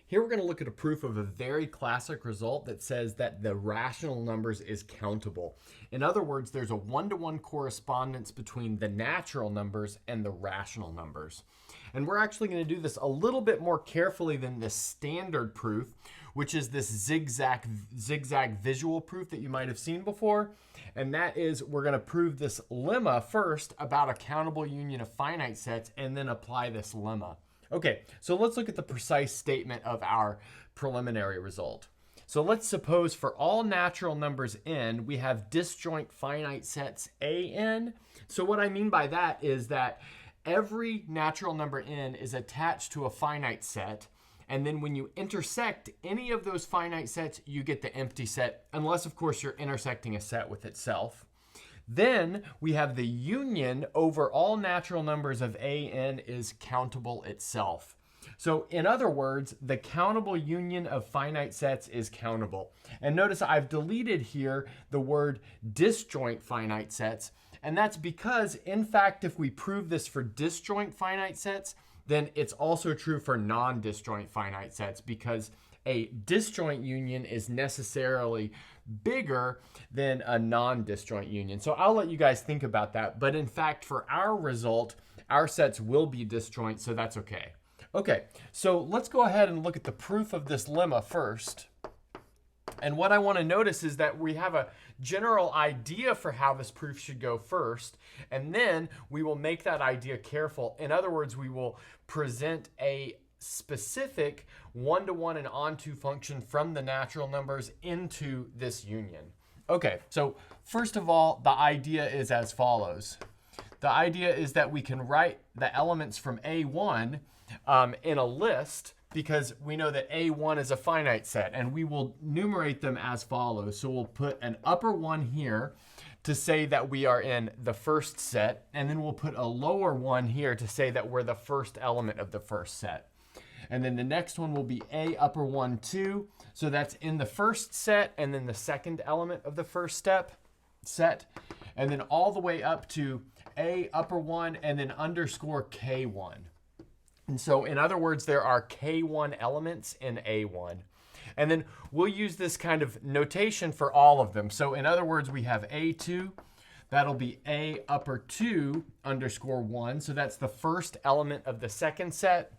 Here we're going to look at a proof of a very classic result that says that the rational numbers is countable. In other words, there's a one-to-one correspondence between the natural numbers and the rational numbers. And we're actually going to do this a little bit more carefully than the standard proof, which is this zigzag visual proof that you might have seen before. And that is, we're going to prove this lemma first about a countable union of finite sets and then apply this lemma. Okay, so let's look at the precise statement of our preliminary result. So let's suppose for all natural numbers n, we have disjoint finite sets an. So what I mean by that is that every natural number n is attached to a finite set, and then when you intersect any of those finite sets, you get the empty set, unless of course you're intersecting a set with itself. Then we have the union over all natural numbers of an is countable itself. So in other words, the countable union of finite sets is countable. And notice I've deleted here the word disjoint finite sets. And that's because, in fact, if we prove this for disjoint finite sets, then it's also true for non-disjoint finite sets, because a disjoint union is necessarily bigger than a non-disjoint union. So I'll let you guys think about that. But in fact, for our result, our sets will be disjoint, so that's okay. Okay, so let's go ahead and look at the proof of this lemma first. And what I want to notice is that we have a general idea for how this proof should go first, and then we will make that idea careful. In other words, we will present a specific one-to-one and onto function from the natural numbers into this union. Okay, so first of all, the idea is as follows. The idea is that we can write the elements from A1 in a list, because we know that A1 is a finite set, and we will numerate them as follows. So we'll put an upper one here to say that we are in the first set, and then we'll put a lower one here to say that we're the first element of the first set. And then the next one will be A upper 1, 2. So that's in the first set, and then the second element of the first set. And then all the way up to A upper 1, and then underscore K1. And so in other words, there are K1 elements in A1. And then we'll use this kind of notation for all of them. So in other words, we have A2. That'll be A upper 2 underscore 1. So that's the first element of the second set.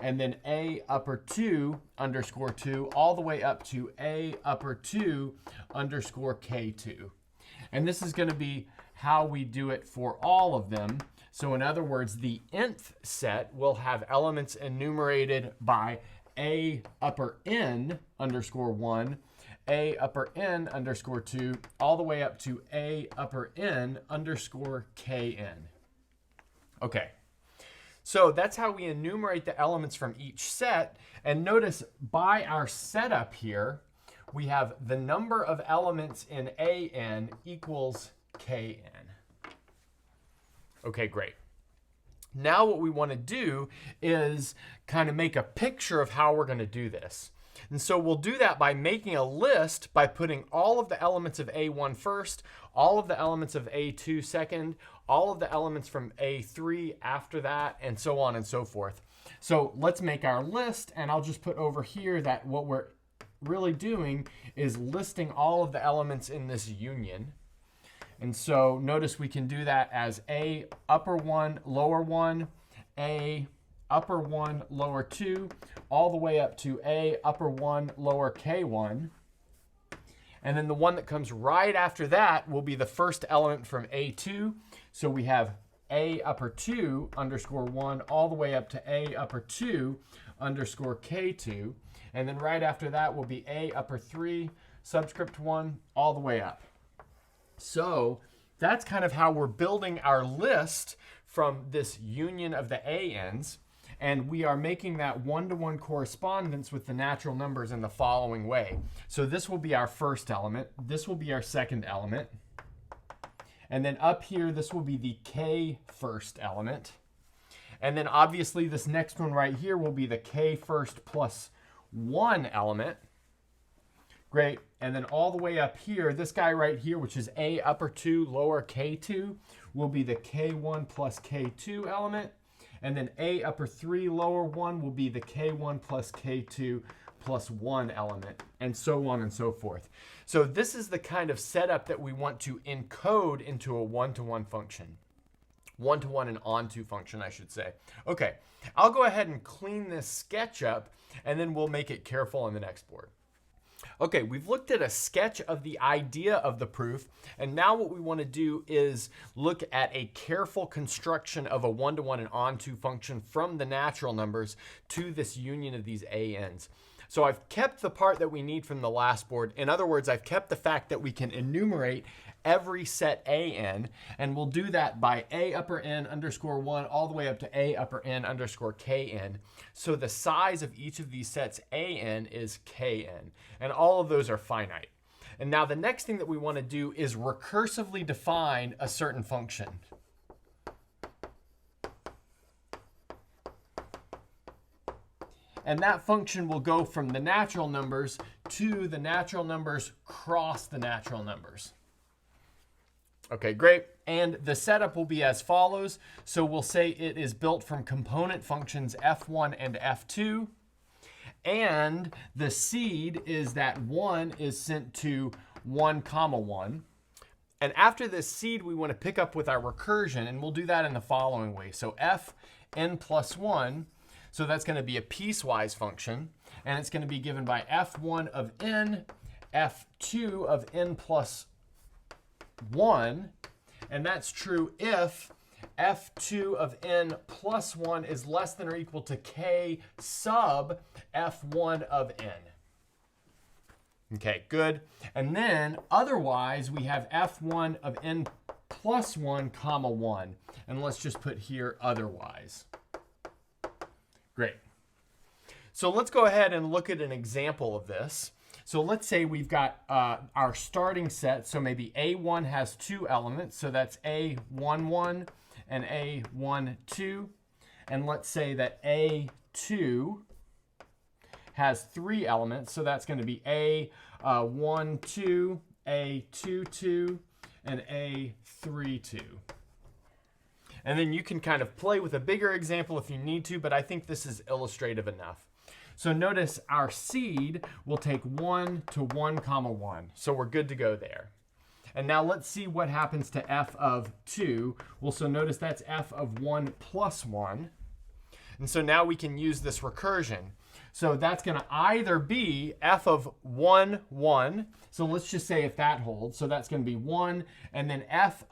And then A upper 2 underscore 2 all the way up to A upper 2 underscore K2. And this is going to be how we do it for all of them. So in other words, the nth set will have elements enumerated by A upper n underscore 1, A upper n underscore 2, all the way up to A upper n underscore kn. Okay. So that's how we enumerate the elements from each set. And notice by our setup here, we have the number of elements in an equals kn. Okay, great. Now what we want to do is kind of make a picture of how we're going to do this. And so we'll do that by making a list by putting all of the elements of A1 first, all of the elements of A2 second, all of the elements from A3 after that, and so on and so forth. So let's make our list, and I'll just put over here that what we're really doing is listing all of the elements in this union. And so notice we can do that as A upper 1, lower 1, A upper 1, lower 2, all the way up to A upper 1, lower K1. And then the one that comes right after that will be the first element from A2. So we have A upper 2 underscore 1 all the way up to A upper 2 underscore K2. And then right after that will be A upper 3 subscript 1 all the way up. So that's kind of how we're building our list from this union of the ANs. And we are making that one-to-one correspondence with the natural numbers in the following way. So this will be our first element. This will be our second element. And then up here, this will be the K first element. And then obviously this next one right here will be the K first plus 1 element. Great. And then all the way up here, this guy right here, which is A upper 2, lower K2, will be the K1 plus K2 element. And then a upper 3 lower 1 will be the k1 plus k2 plus 1 element, and so on and so forth. So this is the kind of setup that we want to encode into a one-to-one function. One-to-one and onto function, I should say. Okay, I'll go ahead and clean this sketch up, and then we'll make it careful on the next board. Okay, we've looked at a sketch of the idea of the proof, and now what we want to do is look at a careful construction of a one-to-one and onto function from the natural numbers to this union of these ANs. So I've kept the part that we need from the last board. In other words, I've kept the fact that we can enumerate every set AN, and we'll do that by a upper n underscore 1 all the way up to a upper n underscore kn. So the size of each of these sets AN is kn, and all of those are finite. And now the next thing that we want to do is recursively define a certain function. And that function will go from the natural numbers to the natural numbers cross the natural numbers. Okay, great. And the setup will be as follows. So we'll say it is built from component functions f1 and f2. And the seed is that 1 is sent to 1, 1. And after this seed, we want to pick up with our recursion, and we'll do that in the following way. So fn plus 1. So that's going to be a piecewise function, and it's going to be given by f1 of n, f2 of n plus 1, and that's true if f2 of n plus 1 is less than or equal to k sub f1 of n. Okay, good. And then otherwise, we have f1 of n plus 1, 1, and let's just put here otherwise. Great. So let's go ahead and look at an example of this. So let's say we've got our starting set. So maybe A1 has 2 elements. So that's A11 and A12. And let's say that A2 has 3 elements. So that's going to be A12, A22, and A32. And then you can kind of play with a bigger example if you need to, but I think this is illustrative enough. So notice our seed will take 1 to 1, 1. So we're good to go there. And now let's see what happens to f of 2. Well, so notice that's f of 1 plus 1. And so now we can use this recursion. So that's going to either be f of 1, 1. So let's just say if that holds. So that's going to be 1. And then f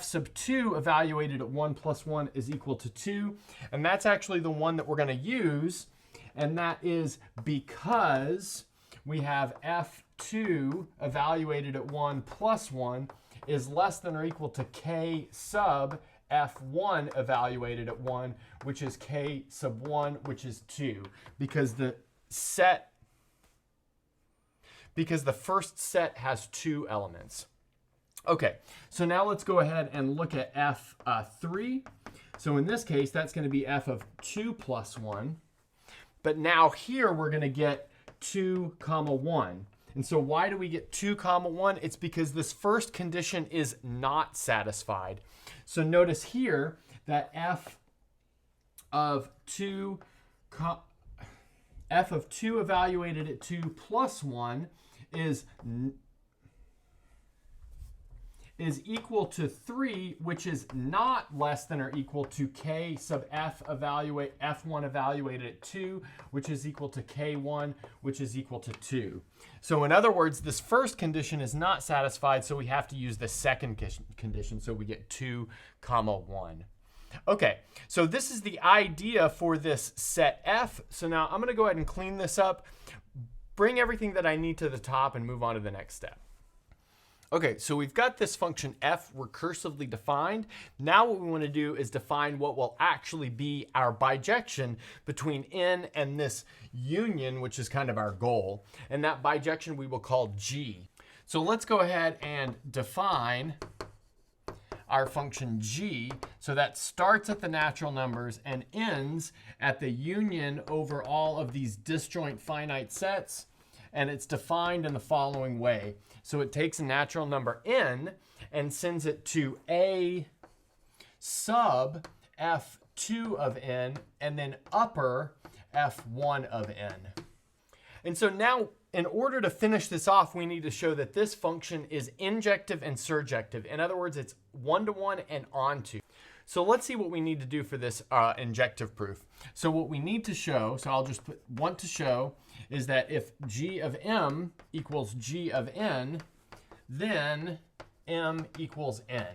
sub 2 evaluated at 1 plus 1 is equal to 2. And that's actually the one that we're going to use. And that is because we have f2 evaluated at 1 plus 1 is less than or equal to k sub f1 evaluated at 1, which is k sub 1, which is 2. Because the first set has 2 elements. Okay, so now let's go ahead and look at f3. So in this case, that's going to be f of 2 plus 1. But now here we're going to get 2, 1. And so why do we get 2, 1? It's because this first condition is not satisfied. So notice here that f of 2 evaluated at 2 plus 1 is equal to 3, which is not less than or equal to k sub f1 evaluated at 2, which is equal to k1, which is equal to 2. So in other words, this first condition is not satisfied, so we have to use the second condition, so we get 2, 1. Okay, so this is the idea for this set F. So now I'm going to go ahead and clean this up, bring everything that I need to the top, and move on to the next step. Okay, so we've got this function f recursively defined. Now what we want to do is define what will actually be our bijection between n and this union, which is kind of our goal. And that bijection we will call g. So let's go ahead and define our function g. So that starts at the natural numbers and ends at the union over all of these disjoint finite sets. And it's defined in the following way. So it takes a natural number n and sends it to a sub f2 of n, and then upper f1 of n. And so now, in order to finish this off, we need to show that this function is injective and surjective. In other words, it's one-to-one and onto. So let's see what we need to do for this injective proof. So what we need to show, so I'll just want to show, is that if g of m equals g of n, then m equals n.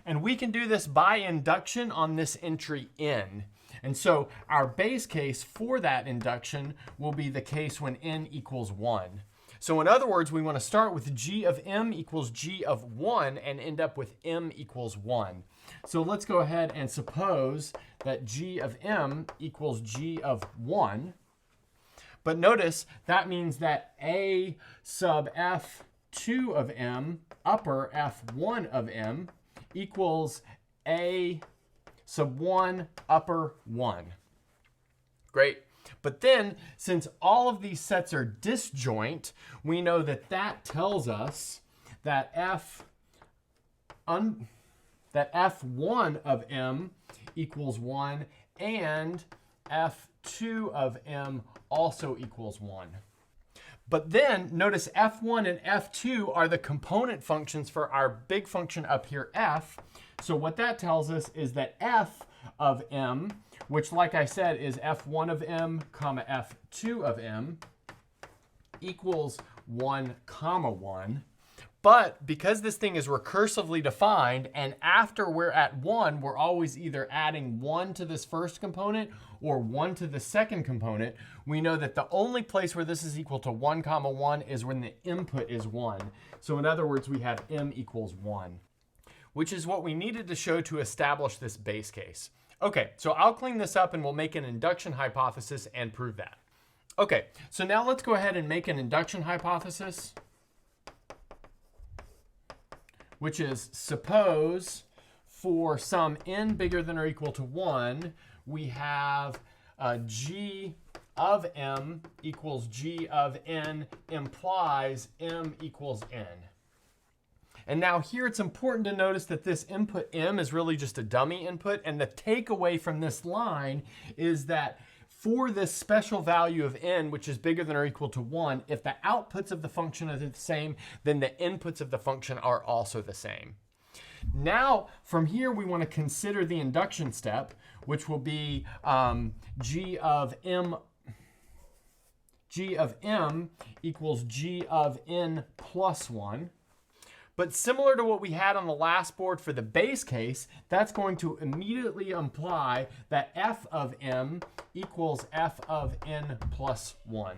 And we can do this by induction on this entry n. And so our base case for that induction will be the case when n equals 1. So in other words, we want to start with g of m equals g of 1 and end up with m equals 1. So let's go ahead and suppose that g of m equals g of 1. But notice that means that a sub f2 of m, upper f1 of m, equals a sub 1 upper 1. Great. But then, since all of these sets are disjoint, we know that that tells us that f1 of m equals 1 and f2 of m also equals 1. But then notice f1 and f2 are the component functions for our big function up here, f. So what that tells us is that f of m, which like I said is f1 of m comma f2 of m, equals 1 comma 1. But because this thing is recursively defined, and after we're at 1, we're always either adding 1 to this first component or 1 to the second component, we know that the only place where this is equal to 1 comma 1 is when the input is 1. So in other words, we have m equals 1, which is what we needed to show to establish this base case. Okay, so I'll clean this up and we'll make an induction hypothesis and prove that. Okay, so now let's go ahead and make an induction hypothesis, which is suppose for some n bigger than or equal to 1, we have g of m equals g of n implies m equals n. And now here it's important to notice that this input m is really just a dummy input, and the takeaway from this line is that for this special value of n, which is bigger than or equal to 1, if the outputs of the function are the same, then the inputs of the function are also the same. Now, from here, we want to consider the induction step, which will be g of m equals g of n plus 1. But similar to what we had on the last board for the base case, that's going to immediately imply that f of m equals f of n plus 1.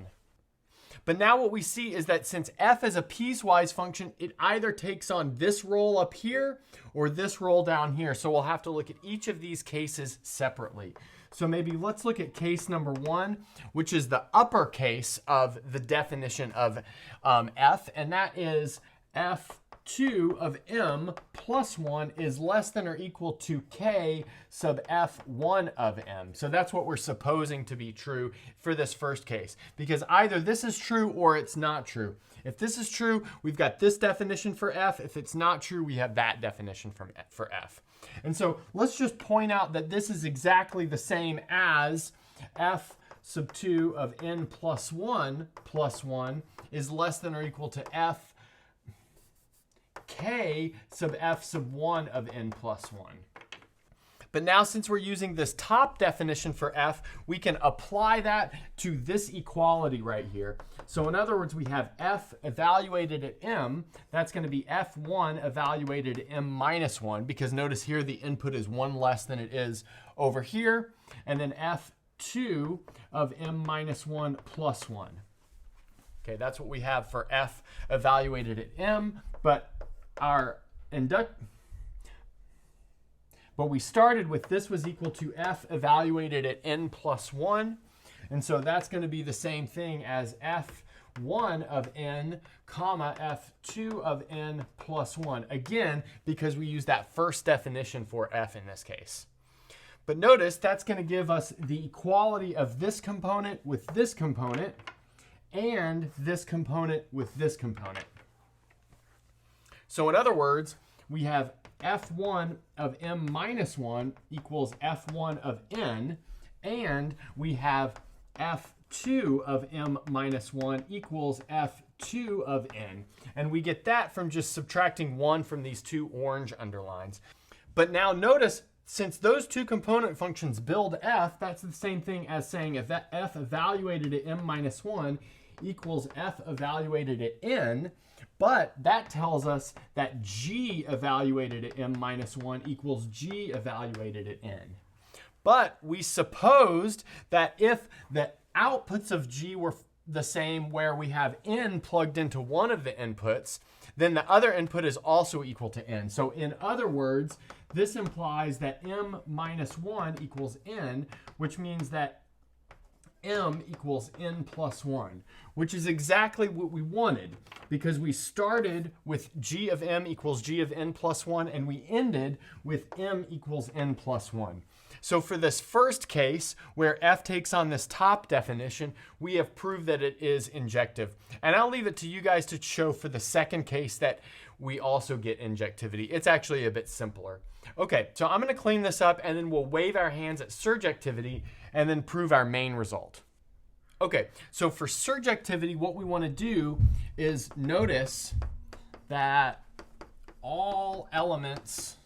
But now what we see is that since f is a piecewise function, it either takes on this role up here or this role down here. So we'll have to look at each of these cases separately. So maybe let's look at case number 1, which is the upper case of the definition of f, and that is f2 of m plus 1 is less than or equal to k sub f1 of m. So that's what we're supposing to be true for this first case, because either this is true or it's not true. If this is true, we've got this definition for f. If it's not true, we have that definition for f. And so let's just point out that this is exactly the same as f sub 2 of n plus 1 is less than or equal to f k sub f sub 1 of n plus 1. But now since we're using this top definition for f, we can apply that to this equality right here. So in other words, we have f evaluated at m. That's going to be f1 evaluated at m minus 1, because notice here the input is 1 less than it is over here. And then f2 of m minus 1 plus 1. Okay, that's what we have for f evaluated at m, but we started with this was equal to f evaluated at n plus 1. And so that's going to be the same thing as f1 of n comma f2 of n plus 1. Again, because we use that first definition for f in this case. But notice that's going to give us the equality of this component with this component and this component with this component. So in other words, we have f1 of m minus 1 equals f1 of n, and we have f2 of m minus 1 equals f2 of n. And we get that from just subtracting 1 from these two orange underlines. But now notice, since those two component functions build f, that's the same thing as saying if that f evaluated at m minus 1 equals f evaluated at n, but that tells us that g evaluated at m minus 1 equals g evaluated at n. But we supposed that if the outputs of g were the same, where we have n plugged into one of the inputs, then the other input is also equal to n. So in other words, this implies that m minus 1 equals n, which means that m equals n plus 1, which is exactly what we wanted, because we started with g of m equals g of n plus 1, and we ended with m equals n plus 1. So for this first case, where f takes on this top definition, we have proved that it is injective. And I'll leave it to you guys to show for the second case that we also get injectivity. It's actually a bit simpler. Okay, so I'm going to clean this up, and then we'll wave our hands at surjectivity and then prove our main result. Okay, so for surjectivity, what we want to do is notice that all elements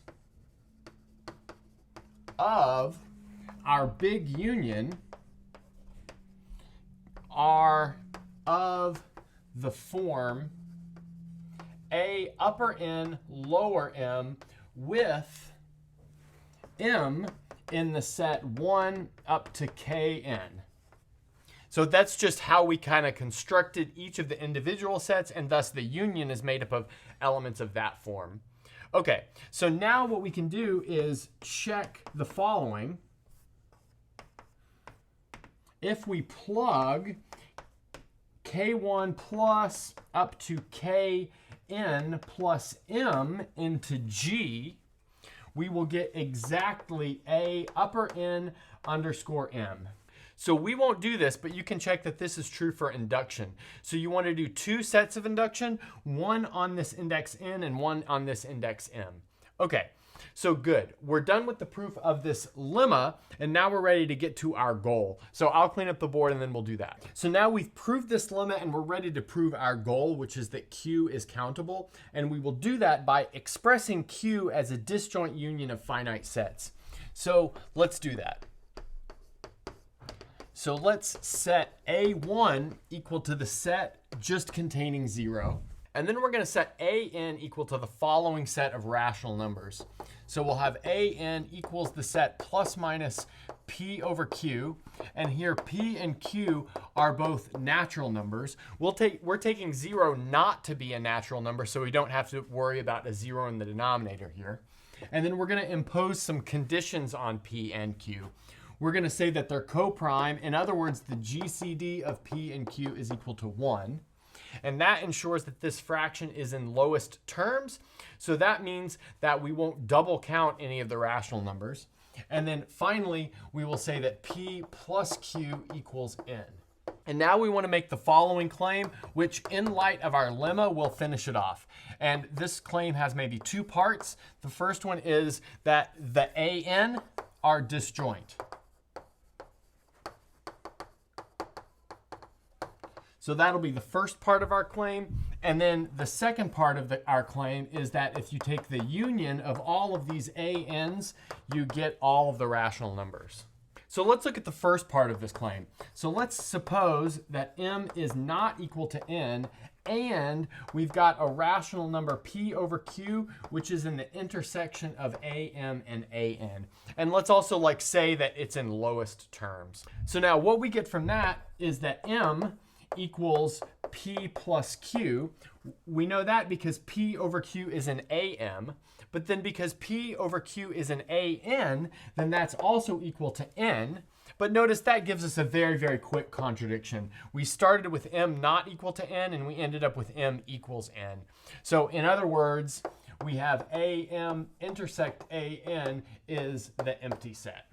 of our big union are of the form A upper N lower m with m in the set 1 up to kn. So that's just how we kind of constructed each of the individual sets, and thus the union is made up of elements of that form. Okay, so now what we can do is check the following. If we plug k1 plus up to kn plus m into G, we will get exactly A upper N underscore m. So we won't do this, but you can check that this is true for induction. So you want to do two sets of induction, one on this index n and one on this index m. Okay, so good. We're done with the proof of this lemma, and now we're ready to get to our goal. So I'll clean up the board and then we'll do that. So now we've proved this lemma and we're ready to prove our goal, which is that Q is countable. And we will do that by expressing Q as a disjoint union of finite sets. So let's do that. So let's set A1 equal to the set just containing 0. And then we're going to set AN equal to the following set of rational numbers. So we'll have AN equals the set plus minus P over Q. And here P and Q are both natural numbers. We're taking 0 not to be a natural number, so we don't have to worry about a 0 in the denominator here. And then we're going to impose some conditions on P and Q. We're going to say that they're coprime. In other words, the GCD of P and Q is equal to 1. And that ensures that this fraction is in lowest terms. So that means that we won't double count any of the rational numbers. And then finally, we will say that P plus Q equals N. And now we want to make the following claim, which in light of our lemma will finish it off. And this claim has maybe two parts. The first one is that the AN are disjoint. So that'll be the first part of our claim. And then the second part of our claim is that if you take the union of all of these ANs, you get all of the rational numbers. So let's look at the first part of this claim. So let's suppose that m is not equal to n, and we've got a rational number P over Q, which is in the intersection of AM and AN. And let's also say that it's in lowest terms. So now what we get from that is that m equals P plus Q. We know that because P over Q is an AM, but then because P over Q is an AN, then that's also equal to N. But notice that gives us a very, very quick contradiction. We started with M not equal to N, and we ended up with M equals N. So in other words, we have AM intersect AN is the empty set.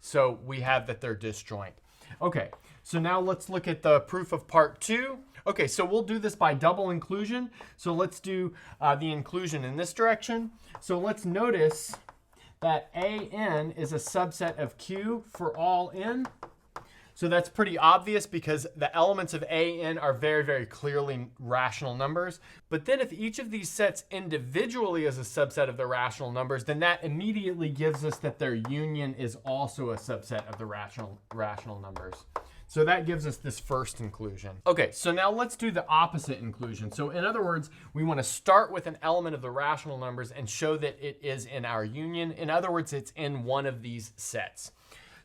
So we have that they're disjoint. Okay, So now let's look at the proof of part 2. Okay, so we'll do this by double inclusion. So let's do the inclusion in this direction. So let's notice that AN is a subset of Q for all n. So that's pretty obvious because the elements of AN are very, very clearly rational numbers. But then if each of these sets individually is a subset of the rational numbers, then that immediately gives us that their union is also a subset of the rational numbers. So that gives us this first inclusion. Okay, so now let's do the opposite inclusion. So in other words, we want to start with an element of the rational numbers and show that it is in our union. In other words, it's in one of these sets.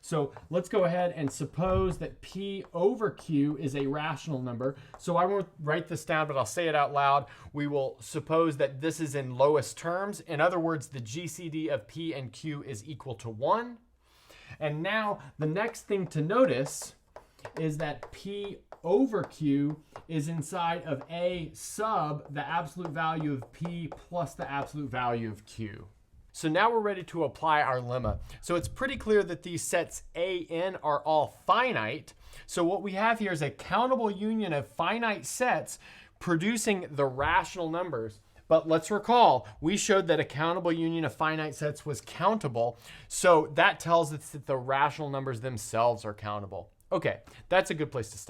So let's go ahead and suppose that P over Q is a rational number. So I won't write this down, but I'll say it out loud. We will suppose that this is in lowest terms. In other words, the GCD of P and Q is equal to 1. And now the next thing to notice is that P over Q is inside of A sub the absolute value of P plus the absolute value of Q. So now we're ready to apply our lemma. So it's pretty clear that these sets AN are all finite. So what we have here is a countable union of finite sets producing the rational numbers. But let's recall, we showed that a countable union of finite sets was countable. So that tells us that the rational numbers themselves are countable. Okay, that's a good place to stop.